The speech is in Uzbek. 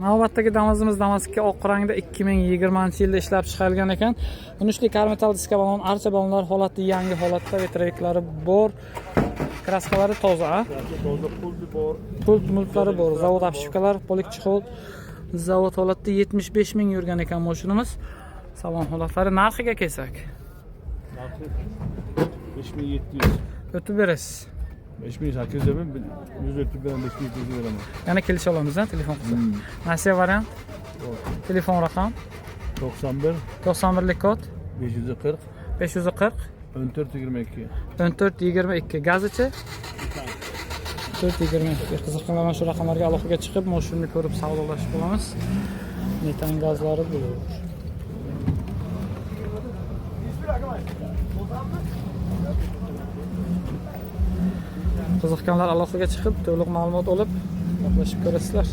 Navbatdagi Damazimiz Damas'ga oq rangda 2020-yilda ishlab chiqarilgan ekan. 13 karmetal diska balon, archa balonlar holati yangi holatda, vetreviklari bor. Kraskalari toza. Toza pulti bor. Pult mulklari bor. Zavod obshivkalar, polik chexol. Zavod holatda 75 ming yurgan ekan mashinamiz. Salon holatlari narxiga kelsak. Narxi 5700. O'tib berasiz. 5800 deb 100 o'tib bilan 5700 beraman. Yana kelisha olamiz, telefon qilsa. Nasiya variant. Telefon raqam 91 91lik kod 540 540 1422. 1422. Gazichi 422. Qiziqganlar mana shu raqamlarga aloqaga chiqib, mashinani ko'rib savdolashib olamiz. Metan gazlari bu. Qiziqganlar aloqaga chiqib, to'liq ma'lumot olib, gaplashib ko'rasizlar.